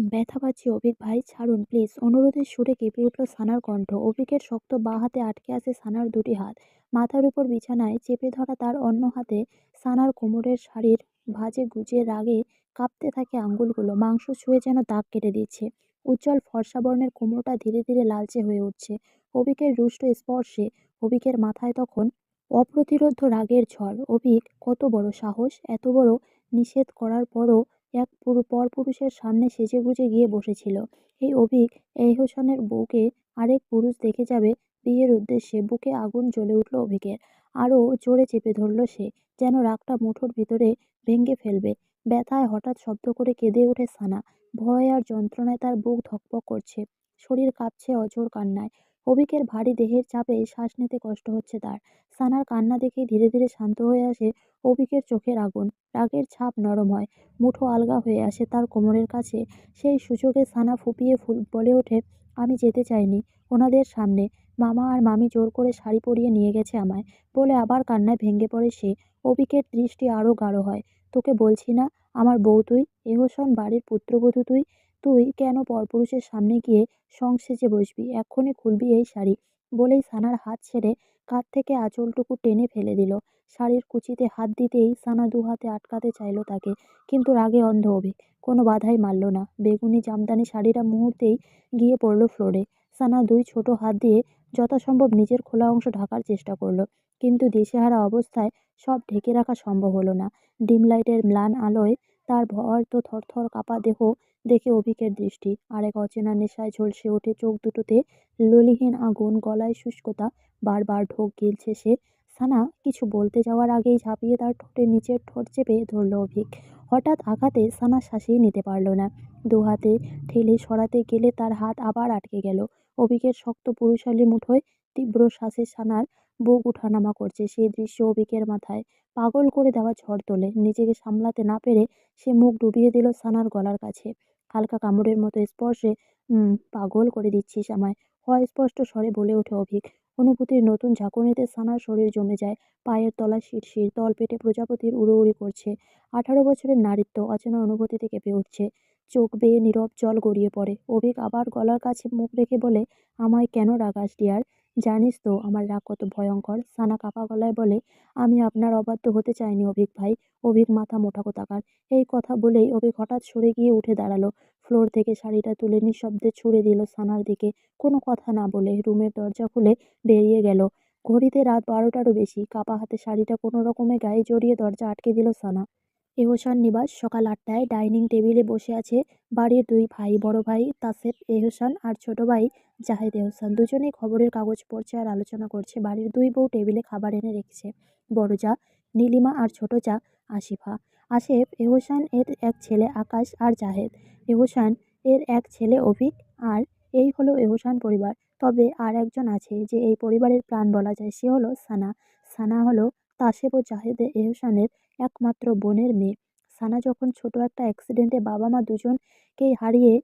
ব্যথা পাচ্ছি অভিক ভাই, ছাড়ুন প্লিজ। অনুরোধের সুরে কেঁপে উঠল সানার কণ্ঠ। অভিকের শক্ত বাঁ হাতে আটকে আছে সানার দুটি হাত। মাথার উপর বিছানায় চেপে ধরা তার অন্য হাতে সানার কোমরের শাড়ির ভাঁজে গুজে রাগে কাঁপতে থাকে আঙ্গুলগুলো। মাংস ছুঁয়ে যেন দাগ কেটে দিচ্ছে। উজ্জ্বল ফর্সা বর্ণের কোমরটা ধীরে ধীরে লালচে হয়ে উঠছে অভিকের রুষ্ট স্পর্শে। অভিকের মাথায় তখন অপ্রতিরোধ্য রাগের ঝড়। অভিক, কত বড় সাহস! এত বড় নিষেধ করার পরও এক পরপুরুষের সামনে সেজেগুজে গিয়ে বসেছিল। এই অভিক এহসানের বউকে আরেক পুরুষ দেখে যাবে বিয়ের উদ্দেশ্যে। বুকে আগুন জ্বলে উঠল অভিকের। আরও জোরে চেপে ধরল সে, যেন রাগটা মুঠোর ভিতরে ভেঙে ফেলবে। ব্যথায় হঠাৎ শব্দ করে কেঁদে ওঠে সানা। ভয় আর যন্ত্রণায় তার বুক ধকপক করছে, শরীর কাঁপছে অঝোর কান্নায়। অভিকের ভারী দেহের চাপে শ্বাস নিতে কষ্ট হচ্ছে তার। সানার কান্না দেখেই ধীরে ধীরে শান্ত হয়ে আসে অভিকের চোখের আগুন। রাগের ছাপ নরম হয়, মুঠো আলগা হয়ে আসে তার কোমরের কাছে। সেই সুযোগে সানা ফুঁপিয়ে বলে ওঠে, আমি যেতে চাইনি ওনাদের সামনে। মামা আর মামি জোর করে শাড়ি পরিয়ে নিয়ে গেছে আমায়, বলে আবার কান্নায় ভেঙে পড়ে সে। অভিকের দৃষ্টি আরো গাঢ় হয়। তোকে বলছি না, আমার বউ তুই, এহসান বাড়ির পুত্রবধূ তুই। তুই কেন পরপুরুষের সামনে গিয়ে সংসেজে বসবি? এক্ষুনি খুলবি এই শাড়ি। বলেই সানার হাত ছেড়ে কাঁধ থেকে আঁচলটুকু টেনে ফেলে দিল। শাড়ির কুচিতে হাত দিতেই সানা দু হাতে আটকাতে চাইল তাকে, কিন্তু রাগে অন্ধ অভিক কোনো বাধাই মানল না। বেগুনি জামদানি শাড়িটা মুহূর্তেই গিয়ে পড়ল ফ্লোরে। সানা দুই ছোট হাত দিয়ে যথাসম্ভব নিজের খোলা অংশ ঢাকার চেষ্টা করলো, কিন্তু দিশেহারা অবস্থায় সব ঢেকে রাখা সম্ভব হলো না। ডিম লাইটের ম্লান আলোয় তার ভয়ার্ত থরথর কাঁপা দেহ দেখে অভিকের দৃষ্টি আরেক অচেনা নেশায় ঝলসে ওঠে। চোখ দুটোতে ললিহীন আগুন, গলায় শুষ্কতা, বারবার ঢোক গিলছে সে। সানা কিছু বলতে যাওয়ার আগেই ঝাঁপিয়ে তার ঠোঁটের নিচের ঠোঁট চেপে ধরল অভিক। হঠাৎ আঘাতে সানা শ্বাসই নিতে পারল না। দু হাতে ঠেলে সরাতে গেলে তার হাত আবার আটকে গেল অভিকের শক্ত পুরুষালী মুঠোয়। তীব্র শ্বাসে সানার বুক উঠানামা করছে। সেই দৃশ্য অভিকের মাথায় পাগল করে দেওয়া ঝড় তোলে। নিজেকে সামলাতে না পেরে সে মুখ ডুবিয়ে দিল সানার গলার কাছে। হালকা কামড়ের মতো স্পর্শে পাগল করে দিচ্ছিস আমায়, অস্পষ্ট স্বরে বলে ওঠে অভিক। অনুভূতির নতুন ঝাঁকুনিতে সানার শরীর জমে যায়। পায়ের তলা শিরশির, তলপেটে প্রজাপতির উড়োউড়ি করছে। 18 বছরের নারীত্ব অচেনা অনুভূতিতে কেঁপে উঠছে। চোখ বেয়ে নীরব জল গড়িয়ে পড়ে। অভিক আবার গলার কাছে মুখ রেখে বলে, আমায় কেন রাগাস ডিয়ার? জানিস তো আমার রাগ কত ভয়ঙ্কর। সানা কাঁপা গলায় বলে, আমি আপনার অবাধ্য হতে চাইনি অভিক ভাই। অভিক মাথা মোটা কোথাকার। এই কথা বলেই অভিক হঠাৎ সরে গিয়ে উঠে দাঁড়ালো। ফ্লোর থেকে শাড়িটা তুলে নিঃশব্দে ছুঁড়ে দিল সানার দিকে। কোনো কথা না বলে রুমের দরজা খুলে বেরিয়ে গেল। ঘড়িতে রাত 12টারও বেশি। কাঁপা হাতে শাড়িটা কোনো রকমে গায়ে জড়িয়ে দরজা আটকে দিল সানা। এহসান নিবাস। সকাল 8টায়। ডাইনিং টেবিলে বসে আছে বাড়ির দুই ভাই। বড় ভাই তাসেফ এহসান আর ছোট ভাই জাহেদ এহসান। দুজনেই খবরের কাগজ পড়ছে আর আলোচনা করছে। বাড়ির দুই বউ টেবিলে খাবার এনে রেখেছে। বড় যা নীলিমা আর ছোট যা আসিফা। আসেফ এহসান এর এক ছেলে আকাশ আর জাহেদ এহসান এর এক ছেলে অভিক। আর এই হলো এহসান পরিবার। তবে আর একজন আছে যে এই পরিবারের প্রাণ বলা যায়, সে হলো সানা। সানা হলো তাসেফ ও জাহেদ এহসানের একমাত্র বোনের মেয়ে। সানা যখন ছোট একটা অ্যাক্সিডেন্টে বাবা মা দুজনকেই হারিয়ে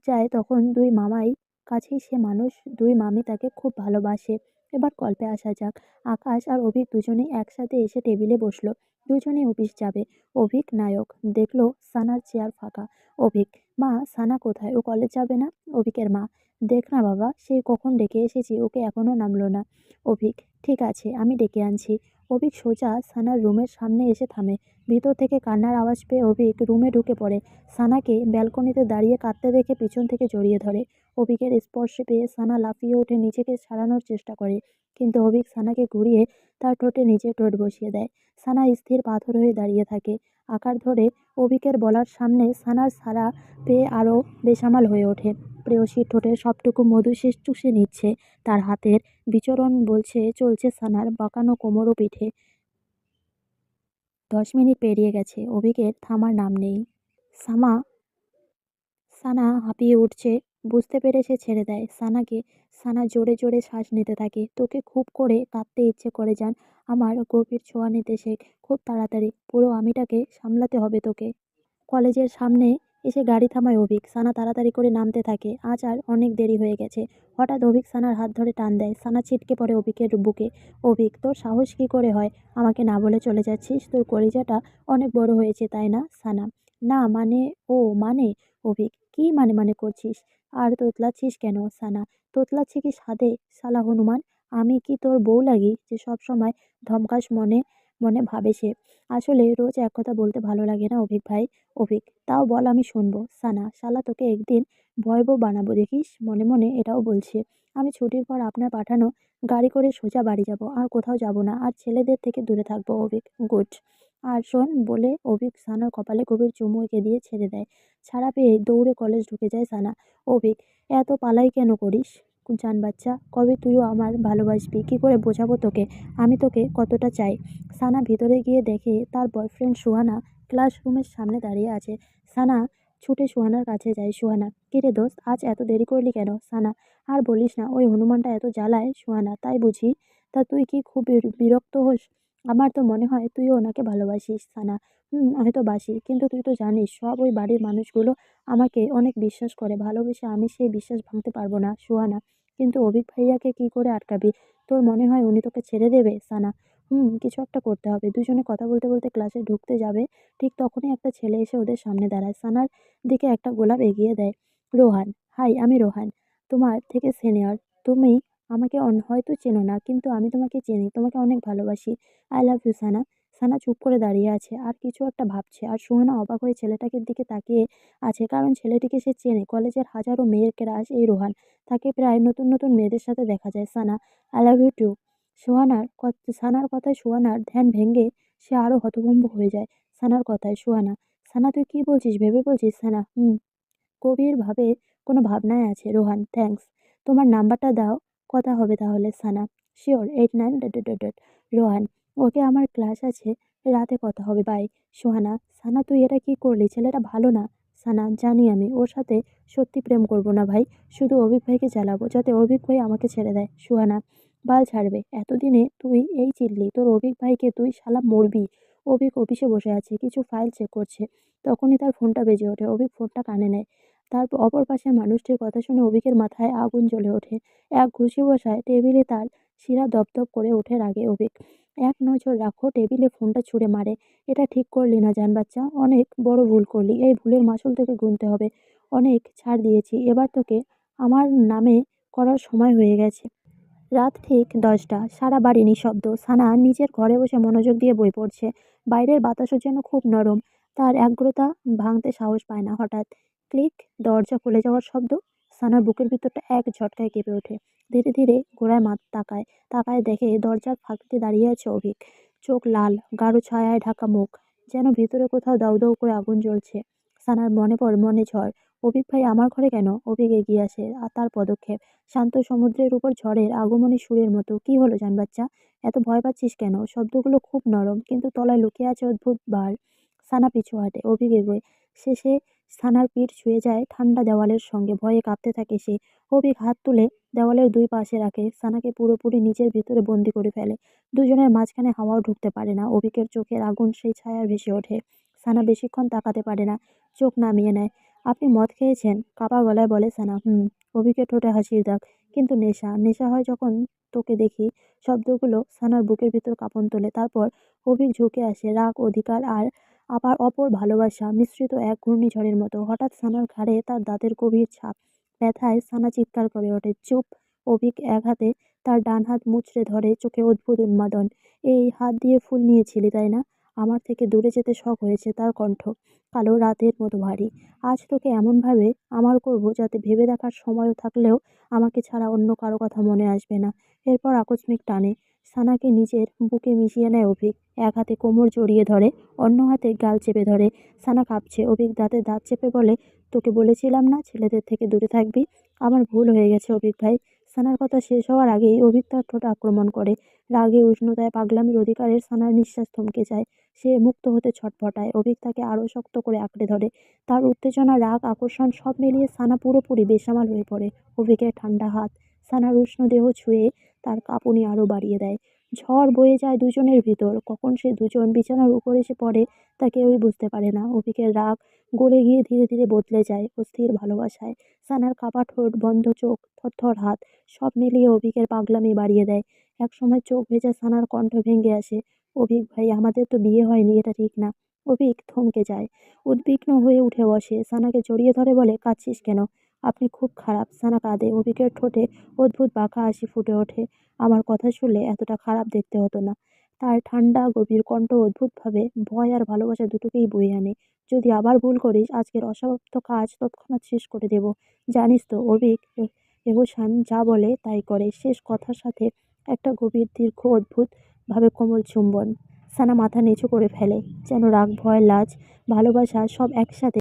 যায়, তখন দুই মামাই কাছেই সে মানুষ। দুই মামি তাকে খুব ভালোবাসে। এবার গল্পে আসা যাক। আকাশ আর অভিক দুজনেই একসাথে এসে টেবিলে বসলো। দুজনেই অফিস যাবে। অভিক নায়ক। দেখলো সানার চেয়ার ফাঁকা। অভিক, মা সানা কোথায়? ও কলেজ যাবে না? অভিকের মা, দেখ না বাবা, সেই কখন ডেকে এসেছি, ওকে এখনো নামলো না। অভিক, ঠিক আছে আমি ডেকে আনছি। অভিক সোজা সানার রুমের সামনে এসে থামে। ভিতর থেকে কান্নার আওয়াজ পেয়ে অভিক রুমে ঢুকে পড়ে। সানাকে ব্যালকনিতে দাঁড়িয়ে কাঁদতে দেখে পিছন থেকে জড়িয়ে ধরে। অভিকের স্পর্শে পেয়ে সানা লাফিয়ে উঠে নিজেকে ছাড়ানোর চেষ্টা করে, কিন্তু অভিক সানাকে ঘুরিয়ে তার ঠোঁটে নিজের ঠোঁট বসিয়ে দেয়। সানা স্থির পাথর হয়ে দাঁড়িয়ে থাকে। আকার ধরে অভিকের বলার সামনে সানার ছাড়া পেয়ে আরও বেসামাল হয়ে ওঠে। প্রেয়সীর ঠোঁটের সবটুকু মধু সে চুষে নিচ্ছে। তার হাতের বিচরণ বলছে চলছে সানার বাঁকানো কোমর ও পিঠে। 10 মিনিট পেরিয়ে গেছে, অভিকের থামার নাম নেই। সামা সানা হাঁপিয়ে উঠছে। বুঝতে পেরে সে ছেড়ে দেয় সানাকে। সানা জোরে জোরে শ্বাস নিতে থাকে। তোকে খুব করে কাঁদতে ইচ্ছে করে জান। আমার গভীর ছোঁয়া নিতে শেখ খুব তাড়াতাড়ি। পুরো আমিটাকে সামলাতে হবে তোকে। কলেজের সামনে এসে গাড়ি থামায় অভিক। সানা তাড়াতাড়ি করে নামতে থাকে। আজ আর অনেক দেরি হয়ে গেছে। হঠাৎ অভিক সানার হাত ধরে টান দেয়। সানা ছিটকে পড়ে অভিকের বুকে। অভিক, তোর সাহস কি করে হয়? আমাকে না বলে চলে যাচ্ছিস? তোর কলিজাটা অনেক বড় হয়েছে তাই না? সানা, না মানে, ও মানে। অভিক, কি মানে করছিস? আর তোতলাচ্ছিস কেন সানা? তোতলাচ্ছি কি সাধে শালা হনুমান? আমি কি তোর বউ লাগি যে সব সময় ধমকাস মনে মনে ভাবে সে? আসলে রোজ এক কথা বলতে ভালো লাগে না অভিক ভাই। অভিক, তাও বল আমি শুনবো। সানা, শালা তোকে একদিন ভয়াবহ বানাবো দেখিস। মনে মনে এটাও বলছে, আমি ছুটির পর আপনার পাঠানো গাড়ি করে সোজা বাড়ি যাব, আর কোথাও যাব না, আর ছেলেদের থেকে দূরে থাকবো। অভিক, গুড। আর শোন, বলে অভিক সানার কপালে গভীর চুমু এঁকে দিয়ে ছেড়ে দেয়। ছাড়া পেয়ে দৌড়ে কলেজ ঢুকে যায় সানা। অভিক, এত পালাই কেন করিস জান বাচ্চা? কবে তুইও আমার ভালোবাসবি? কি করে বোঝাবো তোকে আমি তোকে কতটা চাই? সানা ভিতরে গিয়ে দেখে তার বয়ফ্রেন্ড সুহানা ক্লাসরুমের সামনে দাঁড়িয়ে আছে। সানা ছুটে সুহানার কাছে যায়। সুহানা, কিরে দোস্ত, আজ এত দেরি করলি কেন? সানা, আর বলিস না, ওই হনুমানটা এত জ্বালায়। সুহানা, তাই বুঝি? তা তুই কি খুব বিরক্ত হোস? আমার তো মনে হয় তুইও ওনাকে ভালোবাসিস। সানা, হয়তো বাসি, কিন্তু তুই তো জানিস সব ওই বাড়ির মানুষগুলো আমাকে অনেক বিশ্বাস করে। ভালোবেসে আমি সেই বিশ্বাস ভাঙতে পারবো না। সুহানা, কিন্তু অভিক ভাইয়াকে কি করে আটকাবি? তোর মনে হয় উনি তোকে ছেড়ে দেবে? সানা, কিছু একটা করতে হবে। দুজনে কথা বলতে বলতে ক্লাসে ঢুকতে যাবে, ঠিক তখনই একটা ছেলে এসে ওদের সামনে দাঁড়ায়। সানার দিকে একটা গোলাপ এগিয়ে দেয়। রোহান, হাই, আমি রোহান, তোমার থেকে সিনিয়র। তুমি আমাকে হয়তো চেনো না, কিন্তু আমি তোমাকে চিনি, তোমাকে অনেক ভালোবাসি। আই লাভ ইউ সানা। সানা চুপ করে দাঁড়িয়ে আছে, আর কিছু একটা ভাবছে। আর সুহানা অবাক হয়ে ছেলেটাকে দিকে তাকিয়ে আছে, কারণ ছেলেটিকে সে চেনে। কলেজের হাজারো মেয়ের ক্রাশ এই রোহান। তাকে প্রায় নতুন নতুন মেয়েদের সাথে দেখা যায়। সানা, আই লাভ ইউ টু। সানার কথায় সুহানার ধ্যান ভেঙে সে আরো হতভম্ব হয়ে যায়। সানার কথায় সুহানা, সানা তুই কি বলছিস? ভেবে বলছিস? সানা, গভীরভাবে কোনো ভাবনায় আছে। রোহান, থ্যাঙ্কস। তোমার নাম্বারটা দাও, কথা হবে তাহলে। Sana, sure, 89 dot dot dot dot. Rohan, okay, আমার ক্লাস আছে, রাতে কথা হবে, বাই। সোহানা, সানা তুই এটা কি করলি? ছেলেটা ভালো না। সানা, জানি আমি, ওর সাথে সত্যি প্রেম করব না ভাই, শুধু অভিক ভাইকে জ্বালাবো যাতে অভিক ভাই আমাকে ছেড়ে দেয়। সুহানা, বাল ছাড়বে, এতদিনে তুই এই চিল্লি, তোর অভিক ভাইকে তুই শালা মরবি। অভিক অফিসে বসে আছে, কিছু ফাইল চেক করছে, তখনই তার ফোনটা বেজে ওঠে। অভিক ফোনটা কানে নেয়। তার অপর পাশের মানুষটির কথা শুনে অভিকের মাথায় আগুন জ্বলে ওঠে। এক ঘুষি বসায় টেবিলে, তার শিরা দপদপ করে ওঠে রাগে। অভিক, এক নজর রাখো, টেবিলে ফোনটা ছুঁড়ে মারে। এটা ঠিক করলি না জান বাচ্চা, অনেক বড় ভুল করলি। এই ভুলের মাসুল তোকে গুনতে হবে। অনেক ছাড় দিয়েছি, এবার তোকে আমার নামে করার সময় হয়ে গেছে। রাত ঠিক 10টা। সারা বাড়ি নিঃশব্দ। সানা নিজের ঘরে বসে মনোযোগ দিয়ে বই পড়ছে। বাইরের বাতাসও যেন খুব নরম। তার একগ্রতা ভাঙতে সাহস পায় না। হঠাৎ ক্লিক, দরজা খুলে যাওয়ার শব্দ। সানার বুকের ভিতরটা এক ঝটকায় কেঁপে ওঠে। ধীরে ধীরে ঘোড়ায় মাথা তাকায়। তাকায় দেখে দরজার ফাঁকতে দাঁড়িয়ে আছে অভিক। চোখ লাল, গাঢ় ছায়ায় ঢাকা মুখ, যেন ভিতরে কোথাও দাউ দাউ করে আগুন জ্বলছে। সানার মনে ঝড়। অভিক ভাই আমার ঘরে কেন? অভিক এগিয়ে আসে, আর তার পদক্ষেপ শান্ত সমুদ্রের উপর ঝড়ের আগমনী সুরের মতো। কি হলো জান বাচ্চা? এত ভয় পাচ্ছিস কেন? শব্দগুলো খুব নরম, কিন্তু তলায় লুকিয়ে আছে অদ্ভুত বার। সানা পিছু হাঁটে, অভিক এগোয়। শেষে সানার পিঠ ছুঁয়ে যায় ঠান্ডা দেওয়ালের সঙ্গে। ভয়ে কাঁপতে থাকে সে। অভিক হাত তুলে দেওয়ালের দুই পাশে রাখে, সানাকে পুরোপুরি নিজের ভিতরে বন্দি করে ফেলে। দুজনের মাঝখানে হাওয়াও ঢুকতে পারে না। অভিকের চোখের আগুন সেই ছায়া ভেসে ওঠে। সানা বেশিক্ষণ তাকাতে পারে না, চোখ নামিয়ে নেয়। আপনি মদ খেয়েছেন? কাপা গলায় বলে সানা। অভিকের ঠোঁটে হাসির দাগ। কিন্তু নেশা হয় যখন তোকে দেখি। শব্দগুলো সানার বুকের ভিতর কাঁপন তোলে। তারপর অভিক ঝুঁকে আসে, রাগ, অধিকার আর আবার অপর ভালোবাসা মিশ্রিত এক ঘূর্ণিঝড়ের মতো। হঠাৎ সানার ঘাড়ে তার দাঁতের গভীর ছাপ। ব্যথায় সানা চিৎকার করে ওঠে। চুপ! অভিক এক হাতে তার ডান হাত মুচড়ে ধরে, চোখে অদ্ভুত উন্মাদন। এই হাত দিয়ে ফুল নিয়েছিলি তাই না? আমার থেকে দূরে যেতে শখ হয়েছে। তার কণ্ঠ কালো রাতের মতো ভারী। আজ তোকে এমনভাবে আমার করব যাতে ভেবে দেখার সময়ও থাকলেও আমাকে ছাড়া অন্য কারো কথা মনে আসবে না। এরপর আকস্মিক টানে সানাকে নিজের বুকে মিশিয়ে নেয় অভিক। এক হাতে কোমর জড়িয়ে ধরে, অন্য হাতে গাল চেপে ধরে। সানা কাঁপছে। অভিক দাঁতে দাঁত চেপে বলে, তোকে বলেছিলাম না ছেলেদের থেকে দূরে থাকবি? আমার ভুল হয়ে গেছে অভিক ভাই। সানার কথা শেষ হওয়ার আগেই অভিক তার ঠোঁট আক্রমণ করে। রাগে, উষ্ণতায়, পাগলামির অধিকারের সানার নিঃশ্বাস থমকে যায়। সে মুক্ত হতে ছটফটায়। অভিক তাকে আরো শক্ত করে আঁকড়ে ধরে। তার উত্তেজনা, রাগ, আকর্ষণ সব মিলিয়ে সানা পুরোপুরি বেসামাল হয়ে পড়ে। অভিকের ঠান্ডা হাত সানার উষ্ণ দেহ ছুঁয়ে তার কাঁপুনি আরো বাড়িয়ে দেয়। ঝড় বয়ে যায় দুজনের ভিতর। কখন সে দুজন বিছানার উপর এসে পড়ে তা কেউই বুঝতে পারে না। অভিকের রাগ গলে গিয়ে ধীরে ধীরে বদলে যায় অস্থির ভালোবাসায়। সানার কাপা ঠোঁট, বন্ধ চোখ, থরথর হাত, সব মিলিয়ে অভিকের পাগলামি বাড়িয়ে দেয়। একসময় চোখ ভেজা সানার কণ্ঠ ভেঙে আসে, অভিক ভাই, আমাদের তো বিয়ে হয়নি, এটা ঠিক না। অভিক থমকে যায়, উদ্বিগ্ন হয়ে উঠে বসে, সানাকে জড়িয়ে ধরে বলে, কাঁদছিস কেন? আপনি খুব খারাপ। সানা কাঁদে, অভিকের ঠোঁটে অদ্ভুত বাঁকা হাসি ফুটে ওঠে। আমার কথা শুনলে এতটা খারাপ দেখতে হতো না। তার ঠান্ডা গভীর কণ্ঠ অদ্ভুতভাবে ভয় আর ভালোবাসা দুটোকেই বয়ে আনে। যদি আবার ভুল করিস, আজকের অসমাপ্ত কাজ তৎক্ষণাৎ শেষ করে দেব। জানিস তো অভিক, এহসান যা বলে তাই করে। শেষ কথার সাথে একটা গভীর দীর্ঘ অদ্ভুত ভাবে কোমল চুম্বন। সানা মাথা নিচু করে ফেলে, যেন রাগ, ভয়, লাজ, ভালোবাসা সব একসাথে